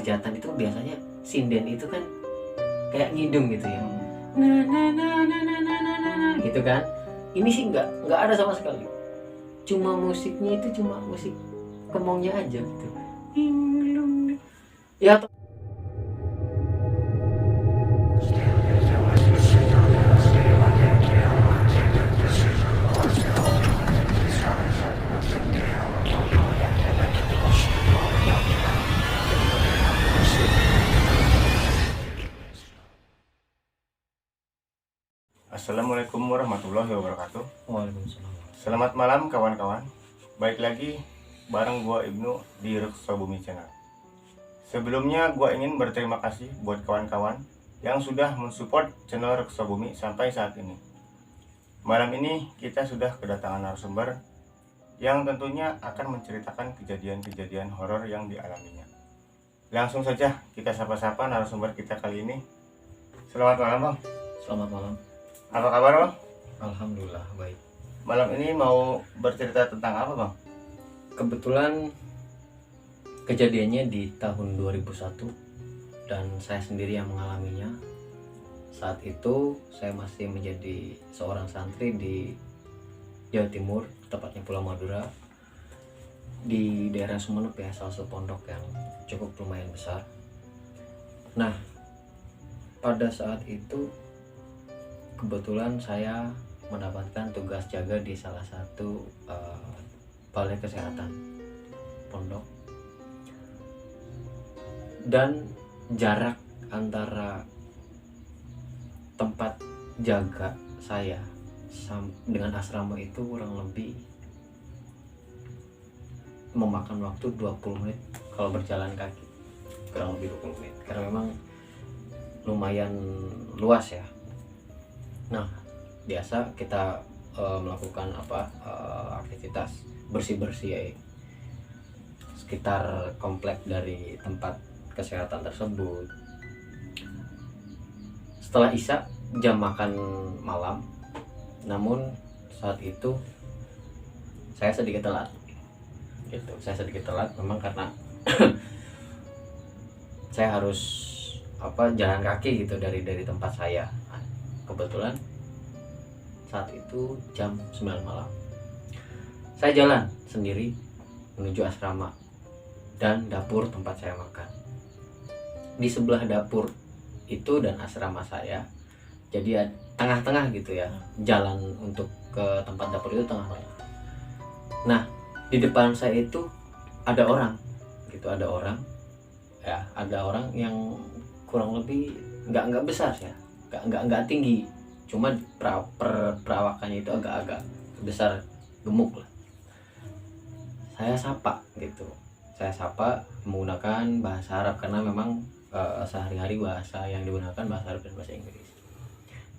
hajatan itu biasanya sinden itu kan kayak ngidung gitu ya, nah nah nah nah nah nah nah nah gitu kan. Ini sih nggak ada sama sekali, cuma musiknya itu cuma musik kemongnya aja gitu. Ya. Assalamualaikum warahmatullahi wabarakatuh. Waalaikumsalam. Selamat malam kawan-kawan. Baik lagi bareng gua Ibnu di Reksa Bumi Channel. Sebelumnya gua ingin berterima kasih buat kawan-kawan yang sudah mensupport channel Reksa Bumi sampai saat ini. Malam ini kita sudah kedatangan narasumber yang tentunya akan menceritakan kejadian-kejadian horor yang dialaminya. Langsung saja kita sapa-sapa narasumber kita kali ini. Selamat malam, Bang. Selamat malam. Apa kabar, Bang? Alhamdulillah baik. Malam ini mau bercerita tentang apa, Bang? Kebetulan kejadiannya di tahun 2001 dan saya sendiri yang mengalaminya. Saat itu saya masih menjadi seorang santri di Jawa Timur, tepatnya Pulau Madura, di daerah Sumenep ya, salah satu pondok yang cukup lumayan besar. Nah, pada saat itu kebetulan saya mendapatkan tugas jaga di salah satu balai kesehatan pondok, dan jarak antara tempat jaga saya dengan asrama itu kurang lebih memakan waktu 20 menit kalau berjalan kaki, kurang lebih 20 menit karena memang lumayan luas ya. Nah, biasa kita melakukan aktivitas bersih-bersih ya, sekitar komplek dari tempat kesehatan tersebut. Setelah Isya, jam makan malam, namun saat itu saya sedikit telat gitu. Saya sedikit telat memang karena saya harus jalan kaki gitu dari tempat saya. Kebetulan saat itu jam 9 malam. Saya jalan sendiri menuju asrama dan dapur tempat saya makan. Di sebelah dapur itu dan asrama saya, jadi tengah-tengah gitu ya. Jalan untuk ke tempat dapur itu tengah-tengah. Nah, di depan saya itu ada orang gitu, ada orang yang kurang lebih nggak besar ya, nggak tinggi, cuma perawakannya itu agak-agak besar, gemuk lah. Saya sapa gitu, menggunakan bahasa Arab karena memang sehari-hari bahasa yang digunakan bahasa Arab dan bahasa Inggris.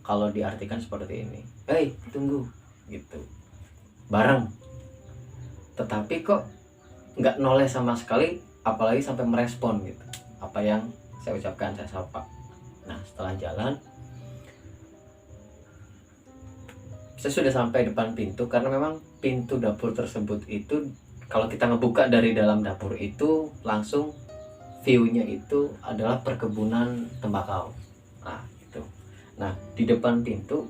Kalau diartikan seperti ini, "Hei, tunggu," gitu, bareng. Tetapi kok nggak noleh sama sekali, apalagi sampai merespon gitu apa yang saya ucapkan, saya sapa. Nah, setelah jalan, saya sudah sampai depan pintu karena memang pintu dapur tersebut itu kalau kita ngebuka dari dalam dapur itu langsung view-nya itu adalah perkebunan tembakau. Nah, itu. Nah, di depan pintu,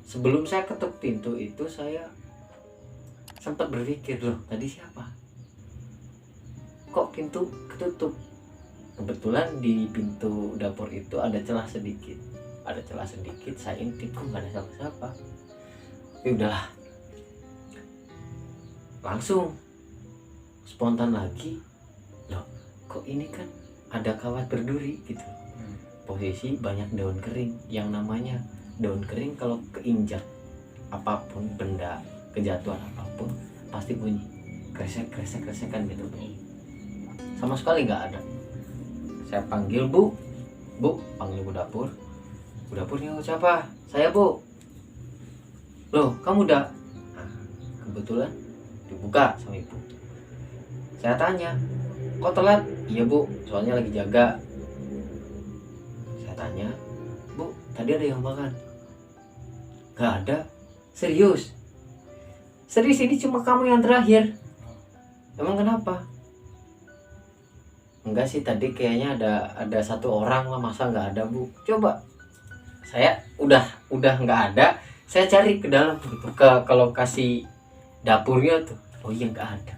sebelum saya ketuk pintu itu saya sempat berpikir, loh, tadi siapa? Kok pintu ketutup? Kebetulan di pintu dapur itu ada celah sedikit. Saya intip, kok nggak ada siapa-siapa. Tapi udahlah, langsung spontan lagi, loh, kok ini kan ada kawat berduri gitu. Posisi banyak daun kering, yang namanya daun kering kalau keinjak apapun, benda kejatuhan apapun pasti bunyi kresek-kresekan gitu. Sama sekali nggak ada. Saya panggil, Bu, panggil Bu dapurnya siapa? Saya, Bu. Loh, kamu udah? Nah, kebetulan dibuka sama Ibu. Saya tanya, kok telat? Iya, Bu, soalnya lagi jaga. Saya tanya, Bu, tadi ada yang makan? Gak ada. Serius ini cuma kamu yang terakhir. Emang kenapa? enggak sih, tadi kayaknya ada satu orang lah, masa nggak ada Bu. Coba saya udah nggak ada, saya cari ke dalam gitu, ke lokasi dapurnya tuh, oh iya nggak ada.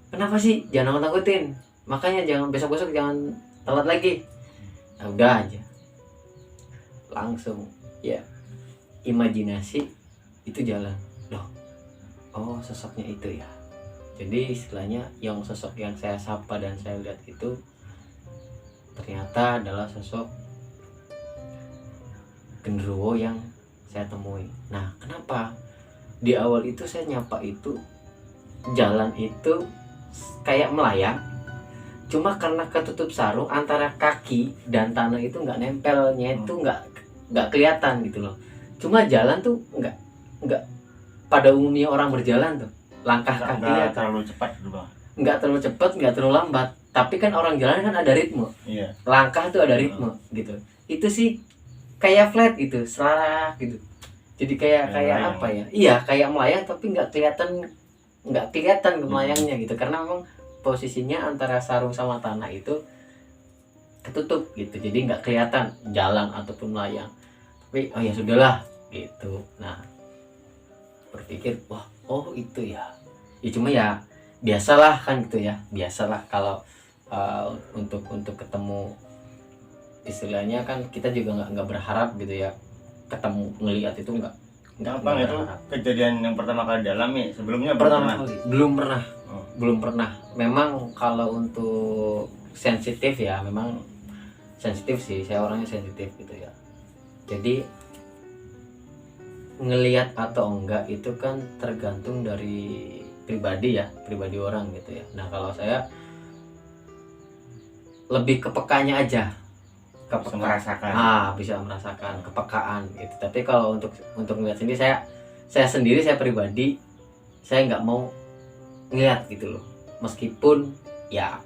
Kenapa sih? Jangan takutin, makanya jangan besok jangan telat lagi. Nah, udah aja langsung ya, imajinasi itu jalan loh, oh sosoknya itu ya. Jadi istilahnya yang sosok yang saya sapa dan saya lihat itu ternyata adalah sosok genderuwo yang saya temui. Nah, kenapa di awal itu saya nyapa itu jalan itu kayak melayang, cuma karena ketutup sarung antara kaki dan tanah itu nggak nempelnya, itu nggak kelihatan gitu loh. Cuma jalan tuh nggak pada umumnya orang berjalan tuh langkah kakinya terlalu cepat gitu Bang. Nggak terlalu cepat, nggak terlalu lambat, tapi kan orang jalan kan ada ritme. Iya. Langkah tuh ada ritme gitu. Itu sih kayak flat gitu, selarak gitu. Jadi kayak apa ya? Iya, kayak melayang tapi nggak kelihatan melayangnya gitu, karena memang posisinya antara sarung sama tanah itu ketutup gitu, jadi nggak kelihatan jalan ataupun melayang. Tapi oh ya sudahlah gitu. Nah, berpikir wah, oh itu ya. Ya cuma ya biasalah kan gitu ya, biasalah kalau untuk ketemu, istilahnya kan kita juga nggak berharap gitu ya ketemu, ngelihat itu nggak Bang, itu kejadian yang pertama kali dialami, sebelumnya belum pernah. Memang kalau untuk sensitif ya, memang sensitif sih, saya orangnya sensitif gitu ya. Jadi ngelihat atau enggak itu kan tergantung dari pribadi ya, pribadi orang gitu ya. Nah, kalau saya lebih kepekanya aja, bisa merasakan kepekaan gitu. Tapi kalau untuk ngeliat sendiri, saya pribadi saya nggak mau ngeliat gitu loh, meskipun ya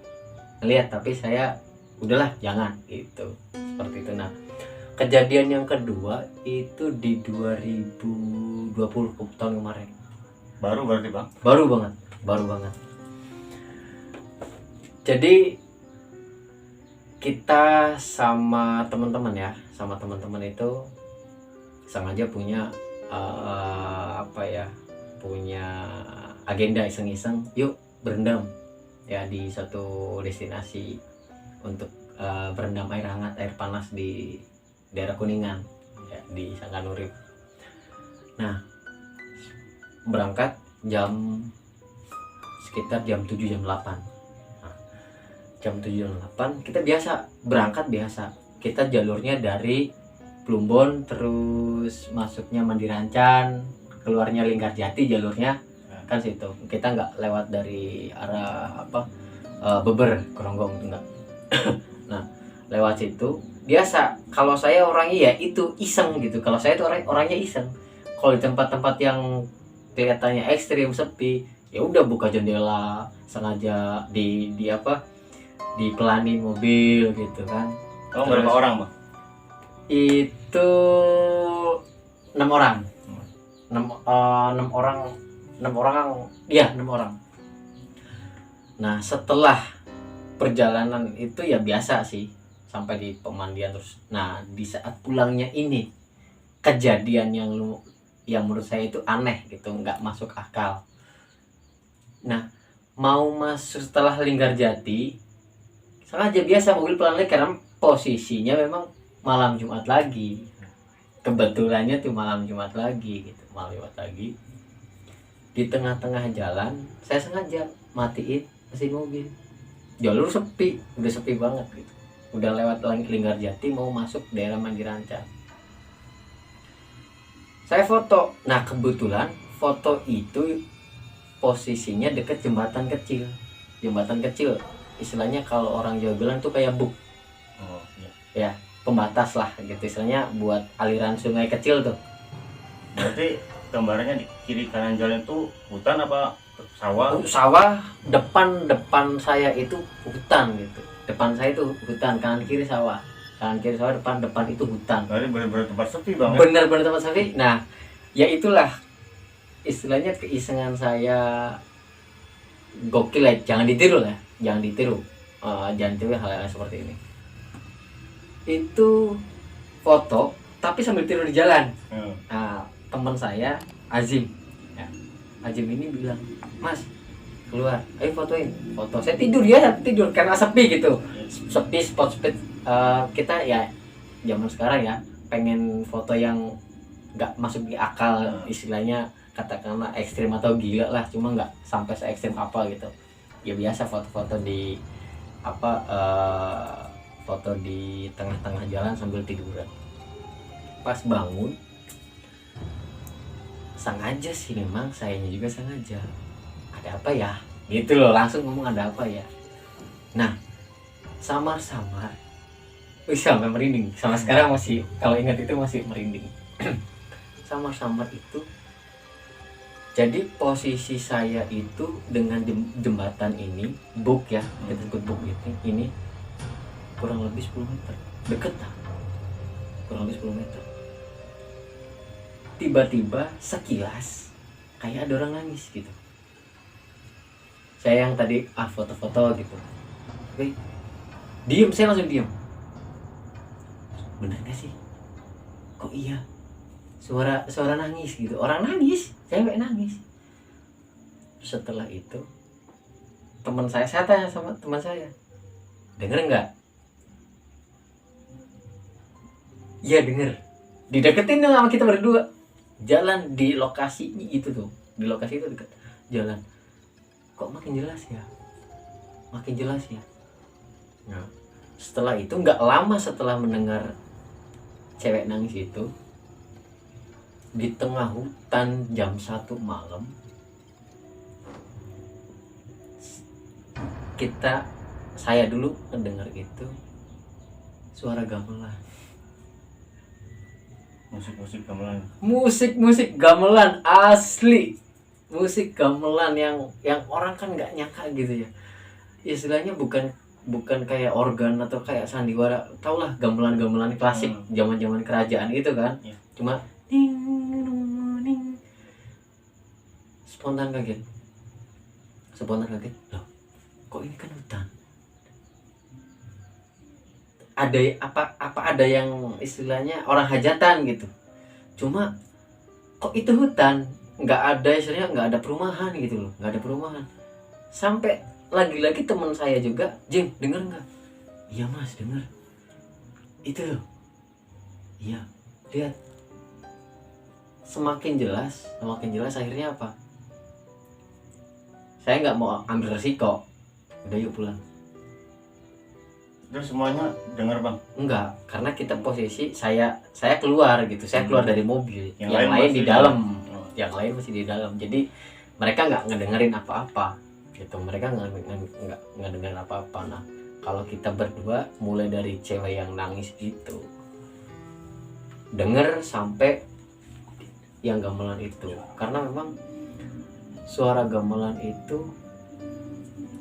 ngeliat tapi saya udahlah jangan gitu, seperti itu. Nah, kejadian yang kedua itu di 2020 tahun kemarin. Baru berarti Bang? Baru banget. Jadi kita sama teman-teman itu sengaja punya punya agenda iseng-iseng, yuk berendam ya di satu destinasi untuk berendam air hangat, air panas di daerah Kuningan ya, di Sangkanurip. Nah, berangkat sekitar jam 7 jam 8. Jam 7 jam 8 kita berangkat biasa. Kita jalurnya dari Plumbon, terus masuknya Mandirancan, keluarnya Linggarjati jalurnya kan situ. Kita nggak lewat dari arah Beber, Keronggong, enggak. Nah, lewat situ biasa. Kalau saya orangnya ya itu iseng gitu. Kalau saya tuh orangnya iseng. Kalau di tempat-tempat yang kelihatannya ekstrim sepi, ya udah buka jendela, sengaja dipelanin mobil gitu kan. Oh, berapa orang Bang? Itu 6 orang. 6 orang. Nah, setelah perjalanan itu ya biasa sih, sampai di pemandian terus. Nah, di saat pulangnya ini kejadian yang menurut saya itu aneh gitu, nggak masuk akal. Nah, mau masuk setelah Linggarjati sengaja biasa mobil pelan karena posisinya memang malam Jumat lagi. Kebetulannya tuh malam Jumat lagi gitu, malam Jumat lagi. Di tengah-tengah jalan saya sengaja matiin mesin mobil. Jalur sepi, udah sepi banget gitu. Udah lewat Linggarjati mau masuk daerah Mandirancan. Saya foto. Nah, kebetulan foto itu posisinya dekat jembatan kecil. Istilahnya kalau orang Jawa bilang tuh kayak buk. Oh, iya. Ya, pembatas lah gitu, istilahnya buat aliran sungai kecil tuh. Berarti gambarannya di kiri kanan jalan itu hutan apa sawah? Sawah, depan saya itu hutan gitu. Depan saya itu hutan, kanan kiri sawah, depan itu hutan. Berarti benar-benar tempat sepi Bang. Benar-benar tempat sepi. Nah, ya itulah istilahnya keisengan saya, gokil ya, jangan ditiru. jalan cewek, hal-hal seperti ini. Itu foto tapi sambil tidur di jalan. Nah, teman saya Azim ya, Azim ini bilang, "Mas, keluar, ayo fotoin." Foto, saya tidur karena sepi gitu, sepi, spot speed. Kita ya zaman sekarang ya pengen foto yang nggak masuk di akal, istilahnya katakanlah ekstrim atau gila lah, cuma nggak sampai se ekstrim apa gitu ya, biasa foto-foto di foto di tengah-tengah jalan sambil tiduran. Pas bangun, sengaja sih, memang sayanya juga sengaja, ada apa ya gitu loh, langsung ngomong ada apa ya. Nah, samar-samar, sampai merinding sama sekarang, masih kalau ingat itu masih merinding. Samar-samar itu, jadi posisi saya itu dengan jembatan ini, buk ya, kita sebut buk ini kurang lebih 10 meter, deket lah, kurang lebih 10 meter. Tiba-tiba sekilas kayak ada orang nangis gitu. Saya yang tadi foto-foto gitu, oke, diem, saya langsung diem. Bener gak sih? Kok iya? Suara nangis gitu, orang nangis, cewek nangis. Setelah itu teman saya tanya sama teman saya, denger nggak? Iya denger. Dideketin dong sama kita berdua, jalan di lokasi itu tuh, di lokasi itu deket jalan. Kok makin jelas ya, makin jelas ya. Nah, setelah itu nggak lama setelah mendengar cewek nangis itu, di tengah hutan jam 1 malam, saya dulu mendengar itu suara gamelan, musik gamelan asli, musik gamelan yang orang kan nggak nyangka gitu ya, istilahnya bukan kayak organ atau kayak sandiwara, tau lah gamelan klasik zaman kerajaan itu kan, cuma ding. Spontan kaget, loh kok ini kan hutan, ada ada yang istilahnya orang hajatan gitu, cuma kok itu hutan, nggak ada istilahnya, nggak ada perumahan gitu loh, nggak ada perumahan. Sampai lagi-lagi teman saya juga, "Jim, denger nggak?" "Iya mas, denger." "Itu loh." "Iya, lihat." Semakin jelas akhirnya apa? Saya nggak mau ambil resiko, udah yuk pulang. Terus semuanya dengar bang? Enggak, karena kita posisi saya keluar gitu, saya keluar dari mobil, yang lain di dalam, yang lain masih di dalam. Jadi mereka nggak ngedengerin apa-apa gitu, mereka nggak ngedengerin apa-apa. Nah, kalau kita berdua, mulai dari cewek yang nangis itu, denger sampai yang gamelan itu, karena memang suara gamelan itu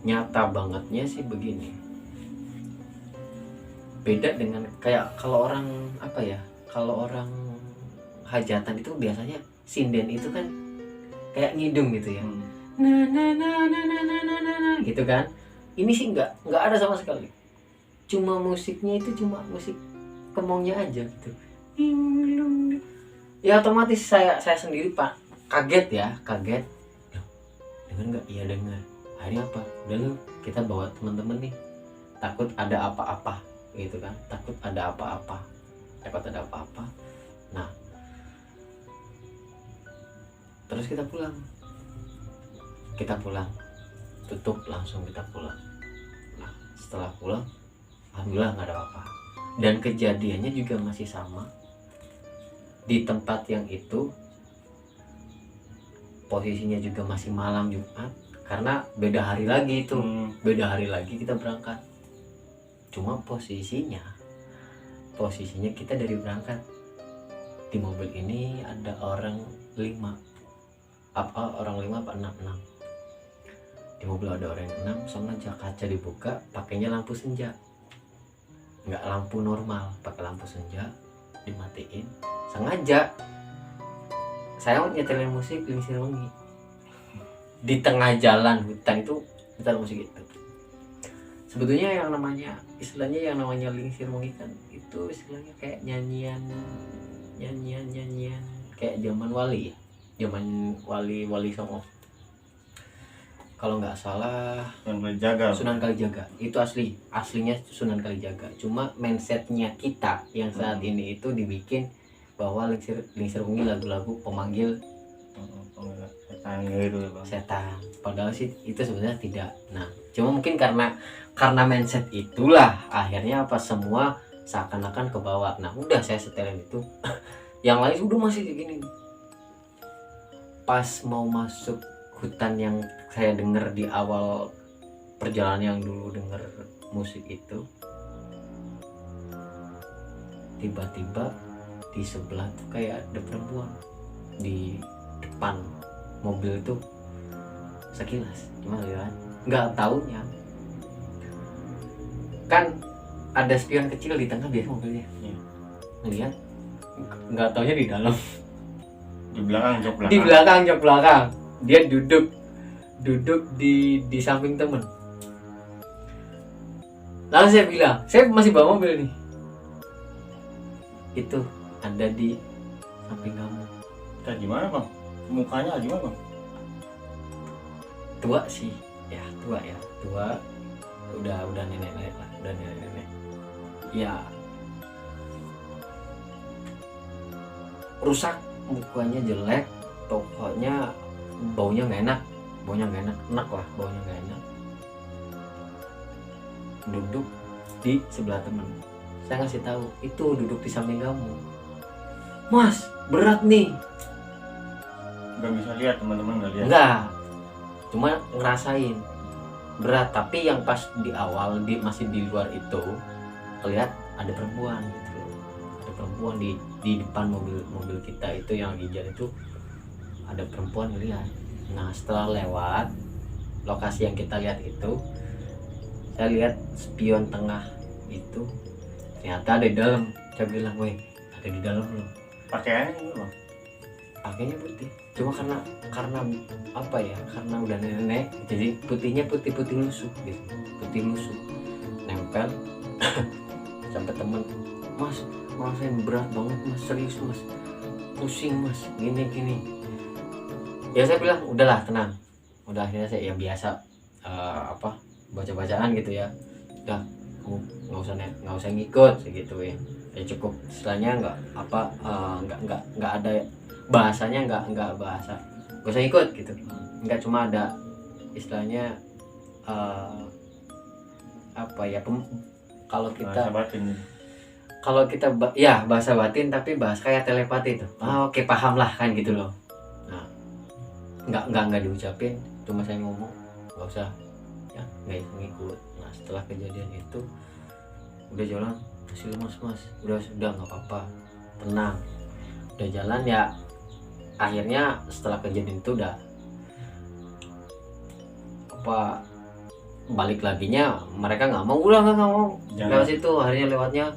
nyata bangetnya sih begini, beda dengan kayak kalau orang kalau orang hajatan itu biasanya sinden itu kan kayak ngidung gitu ya, nah gitu kan. Ini sih nggak ada sama sekali, cuma musiknya itu cuma musik kemongnya aja gitu. Ya otomatis saya sendiri pak kaget. Loh, denger nggak? Iya denger. Akhirnya apa? Udah lu, kita bawa teman-teman nih, takut ada apa-apa gitu kan, takut ada apa-apa. Nah, terus kita pulang, tutup langsung, kita pulang. Nah, setelah pulang, alhamdulillah nggak ada apa-apa, dan kejadiannya juga masih sama di tempat yang itu. Posisinya juga masih malam Jumat, karena beda hari lagi itu, beda hari lagi kita berangkat. Cuma posisinya kita dari berangkat, di mobil ini ada orang 5 apa 6. Di mobil ada orang 6, sengaja kaca dibuka, pakainya lampu senja, nggak lampu normal, pakai lampu senja, dimatiin sengaja. Saya nyetelin musik Lingsir Wengi di tengah jalan hutan itu, putar musik itu. sebetulnya yang namanya lingsir wengi kan itu istilahnya kayak nyanyian kayak zaman wali Songo kalau nggak salah, Sunan Kalijaga. Itu aslinya Sunan Kalijaga. Cuma mindsetnya kita yang saat ini itu dibikin bahwa lingsir wengi lagu-lagu pemanggil setan gitu ya bang. Setan. Padahal sih itu sebenarnya tidak. Nah, cuma mungkin karena mindset itulah akhirnya apa semua seakan-akan ke bawah. Nah, udah saya setelin itu. Yang lain udah masih kayak gini. Pas mau masuk hutan yang saya dengar di awal perjalanan yang dulu denger musik itu, tiba-tiba di sebelah tuh kayak ada perempuan di depan mobil itu sekilas, cuma lihat nggak taunya kan ada spion kecil di tengah biasa mobilnya, ngeliat nggak taunya di dalam, di belakang jok belakang dia duduk di samping temen. Lalu saya bilang, saya masih bawa mobil nih, itu ada di samping kamu. Kayak gimana bang? Mukanya gimana bang? Tua sih, tua, udah nenek lah, udah nenek. Ya, rusak, mukanya jelek, pokoknya baunya nggak enak, baunya nggak enak. Duduk di sebelah temen. Saya ngasih tahu, itu duduk di samping kamu. Mas, berat nih. Nggak bisa lihat, teman-teman nggak lihat. Enggak, cuma ngerasain berat. Tapi yang pas di awal masih di luar itu lihat ada perempuan gitu, ada perempuan di depan mobil kita itu yang lagi jalan itu, ada perempuan ngeliat. Nah, setelah lewat lokasi yang kita lihat itu, saya lihat spion tengah itu ternyata ada di dalam. Saya bilang, weh, ada di dalam loh. Pakaiannya gitu bang? Pakainya putih, cuma karena apa ya, karena udah nenek jadi putihnya putih lusuh gitu, nempel. Sampai temen, mas ngerasain berat banget mas, serius mas, pusing mas, gini. Ya saya bilang udahlah, tenang, udah. Akhirnya saya yang biasa baca-bacaan gitu ya, udah kamu nggak usah ngikut segitu ya cukup. Istilahnya nggak ada bahasanya, nggak bahasa nggak usah ikut gitu, nggak, cuma ada istilahnya kalau kita bahasa batin, tapi bahasa kayak telepati itu. Oke, paham lah kan gitu loh. Nah, nggak diucapin, cuma saya ngomong nggak usah ya, nggak ngikut. Nah, setelah kejadian itu udah jalan masih lemas mas, udah nggak apa-apa, tenang, udah jalan ya. Akhirnya setelah kejadian itu udah balik laginya mereka nggak mau lewat situ. Akhirnya lewatnya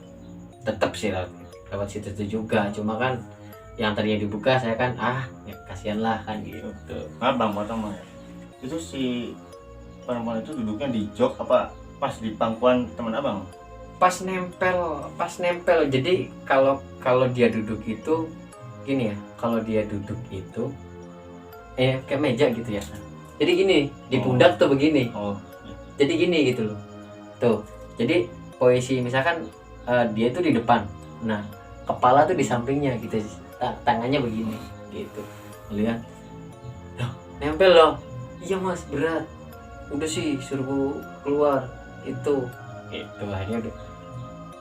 tetap sih lewat situ juga, cuma kan yang tadinya dibuka saya kan ya kasihan lah kan gitu. Bang, potong ya. Itu si perempuan itu duduknya di jok apa pas di pangkuan teman abang? Pas nempel. Jadi kalau dia duduk itu gini ya, kalau dia duduk itu kayak meja gitu ya. Jadi gini, di pundak tuh begini. Jadi gini gitu loh. Tuh. Jadi posisi misalkan dia tuh di depan. Nah, kepala tuh di sampingnya gitu. Tangannya begini gitu. Lihat. Loh, nempel loh. Iya Mas, berat. Udah sih suruh keluar itu. Gitu akhirnya udah.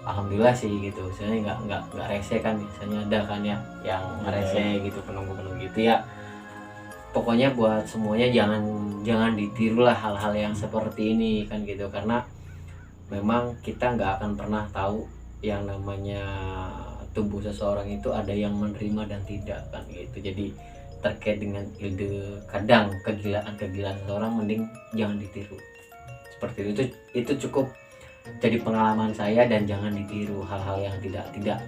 Alhamdulillah sih gitu. Soalnya enggak rese kan, biasanya ada kan ya yang rese gitu, penunggu gitu ya. Pokoknya buat semuanya jangan ditirulah hal-hal yang seperti ini kan gitu, karena memang kita nggak akan pernah tahu yang namanya tubuh seseorang itu ada yang menerima dan tidak kan gitu. Jadi terkait dengan ide kadang kegilaan seseorang mending jangan ditiru seperti itu cukup jadi pengalaman saya, dan jangan ditiru hal-hal yang tidak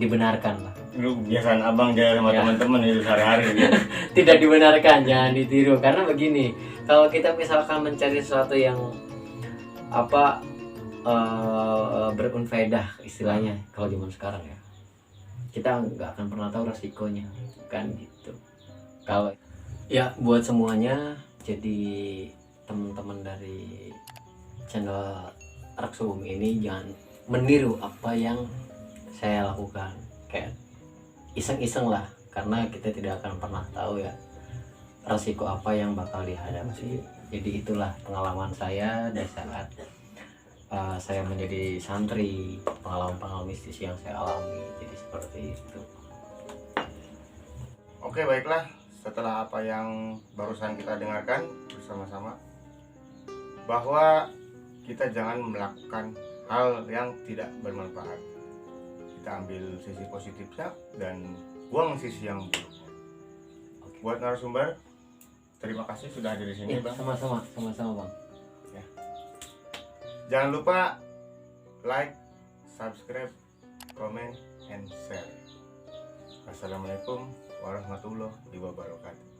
dibenarkan lah. Lu kebiasaan abang jalan sama teman-teman itu sehari-hari gitu. Tidak dibenarkan, jangan ditiru. Karena begini, kalau kita misalkan mencari sesuatu yang berunfaedah istilahnya kalau zaman sekarang ya. Kita nggak akan pernah tahu resikonya kan gitu. Kalau ya buat semuanya, jadi teman-teman dari channel Raksa Bumi ini jangan meniru apa yang saya lakukan, kayak iseng-iseng lah, karena kita tidak akan pernah tahu ya resiko apa yang bakal dihadapi. Jadi itulah pengalaman saya dari saat saya menjadi santri, pengalaman-pengalaman mistis yang saya alami. Jadi seperti itu. Oke, baiklah. Setelah apa yang barusan kita dengarkan bersama-sama, bahwa kita jangan melakukan hal yang tidak bermanfaat. Kita ambil sisi positifnya dan buang sisi yang buruknya. Buat narasumber, terima kasih sudah hadir di sini, Ya, Bang. sama-sama Bang. Ya. Jangan lupa like, subscribe, comment, and share. Assalamualaikum warahmatullahi wabarakatuh.